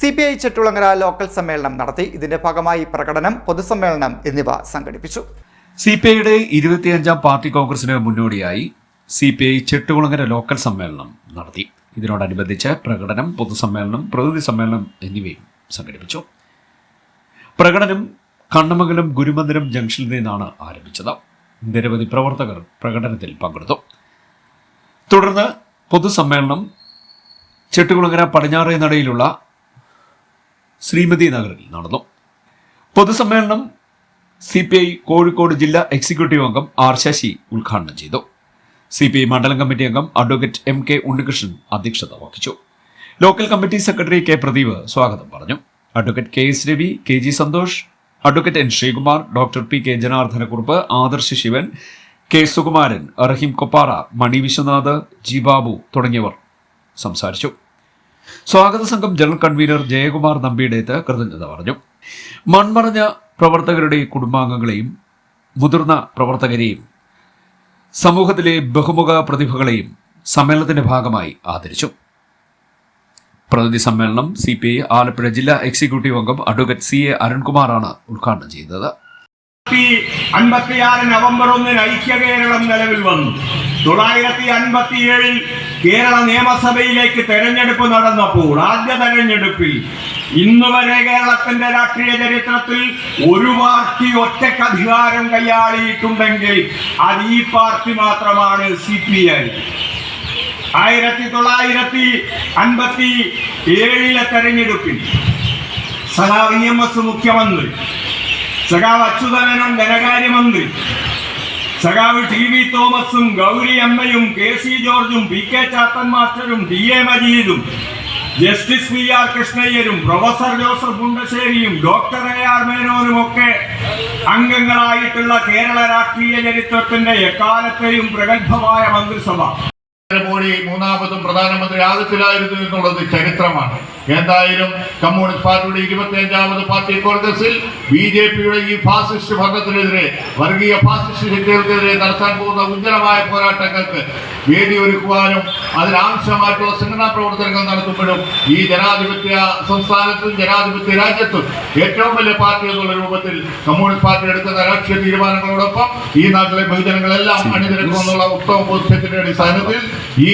CPI Chettikulangara local സമ്മേളനം നടത്തി. ഇതിന്റെ ഭാഗമായി പ്രകടനം, പൊതുസമ്മേളനം എന്നിവ സംഘടിപ്പിച്ചു. CPIയുടെ 25ാം പാർട്ടി കോൺഗ്രസിന് മുന്നോടിയായി CPI ചെട്ടുകുളങ്ങര ലോക്കൽ സമ്മേളനം നടത്തി. ഇതിനോടനുബന്ധിച്ച് പ്രകടനം, പൊതുസമ്മേളനം, പ്രതിനിധി സമ്മേളനം എന്നിവയും സംഘടിപ്പിച്ചു. പ്രകടനം കണ്ണമംഗലം ഗുരുമന്ദിരം ജംഗ്ഷനിൽ നിന്നാണ് ആരംഭിച്ചത്. നിരവധി പ്രവർത്തകർ പ്രകടനത്തിൽ പങ്കെടുത്തു. തുടർന്ന് പൊതുസമ്മേളനം ചെട്ടുകുളങ്ങര പടിഞ്ഞാറേ നടയിലുള്ള ശ്രീമതി നഗറിൽ നടന്നു. പൊതുസമ്മേളനം CPI കോഴിക്കോട് ജില്ലാ എക്സിക്യൂട്ടീവ് അംഗം R. ശശി ഉദ്ഘാടനം ചെയ്തു. CPI മണ്ഡലം കമ്മിറ്റി അംഗം അഡ്വക്കേറ്റ് M. K. ഉണ്ണികൃഷ്ണൻ അധ്യക്ഷത വഹിച്ചു. Local committee secretary K. Pradeep സ്വാഗതം പറഞ്ഞു. Advocate K. S. Ravi, K. G. Santhosh, advocate N. Sreekumar, doctor P. K. Janardanakkurup, Adarsh Sivan, K. Sukumaran, Raheem Koppara, Mani Viswanath, G. Babu തുടങ്ങിയവർ സംസാരിച്ചു. സ്വാഗത സംഘം ജനറൽ കൺവീനർ ജയകുമാർ നമ്പിയുടേത് കൃതജ്ഞത പറഞ്ഞു. മൺമറഞ്ഞ പ്രവർത്തകരുടെ കുടുംബാംഗങ്ങളെയും മുതിർന്ന പ്രവർത്തകരെയും സമൂഹത്തിലെ ബഹുമുഖ പ്രതിഭകളെയും സമ്മേളനത്തിന്റെ ഭാഗമായി ആദരിച്ചു. പ്രതിനിധി സമ്മേളനം CPI ആലപ്പുഴ ജില്ലാ എക്സിക്യൂട്ടീവ് അംഗം അഡ്വക്കേറ്റ് CA അരുൺകുമാറാണ് ഉദ്ഘാടനം ചെയ്തത്. 1956 നവംബർ 1 ഐക്യ കേരളം നിലവിൽ വന്നു. 1957 കേരള നിയമസഭയിലേക്ക് തെരഞ്ഞെടുപ്പ് നടന്നപ്പോൾ ആദ്യ തെരഞ്ഞെടുപ്പിൽ ഇന്നുവരെ കേരളത്തിന്റെ രാഷ്ട്രീയ ചരിത്രത്തിൽ ഒരു പാർട്ടി ഒറ്റയ്ക്ക് അധികാരം കൈയാളിയിട്ടുണ്ടെങ്കിൽ അത് ഈ പാർട്ടി മാത്രമാണ്, CPI. 1957 തെരഞ്ഞെടുപ്പിൽ സഖാവ് EMS മുഖ്യമന്ത്രി, സഖാവ് അച്യുതമേനോൻ ധനകാര്യമന്ത്രി, സഖാവ് TV തോമസും ഗൗരി അമ്മയും KC ജോർജും PK ചാത്തൻ മാസ്റ്ററും DA മജീദും ജസ്റ്റിസ് PR കൃഷ്ണയ്യരും പ്രൊഫസർ ജോസഫ് മുണ്ടശ്ശേരിയും ഡോക്ടർ AR മേനോനും ഒക്കെ അംഗങ്ങളായിട്ടുള്ള കേരള രാഷ്ട്രീയ ചരിത്രത്തിന്റെ എക്കാലത്തെയും പ്രഗത്ഭമായ മന്ത്രിസഭ. മോഡി മൂന്നാമതും പ്രധാനമന്ത്രി ആകത്തിലായിരുന്നു എന്നുള്ളത് ചരിത്രമാണ്. എന്തായാലും കമ്മ്യൂണിസ്റ്റ് പാർട്ടിയുടെ 25ാമത് പാർട്ടി കോൺഗ്രസിൽ BJPയുടെ ഈ ഫാസിസ്റ്റ് ഭരണത്തിനെതിരെ, വർഗീയ ഫാസിസ്റ്റ് ശക്തികൾക്കെതിരെ നടത്താൻ പോകുന്ന ഉജ്ജ്വലമായ പോരാട്ടങ്ങൾക്ക് വേദി ഒരുക്കുവാനും അതിനാവശ്യമായിട്ടുള്ള സംഘടനാ പ്രവർത്തനങ്ങൾ നടത്തുമ്പോഴും ഈ ജനാധിപത്യ സംസ്ഥാനത്തും ജനാധിപത്യ രാജ്യത്തും ഏറ്റവും വലിയ പാർട്ടി എന്നുള്ള രൂപത്തിൽ കമ്മ്യൂണിസ്റ്റ് പാർട്ടി എടുക്കുന്ന രാഷ്ട്രീയ തീരുമാനങ്ങളോടൊപ്പം ഈ നാട്ടിലെ ബഹുജനങ്ങളെല്ലാം അണിനിരക്കുമെന്നുള്ള ഉത്തമ ബോധ്യത്തിന്റെ അടിസ്ഥാനത്തിൽ ഈ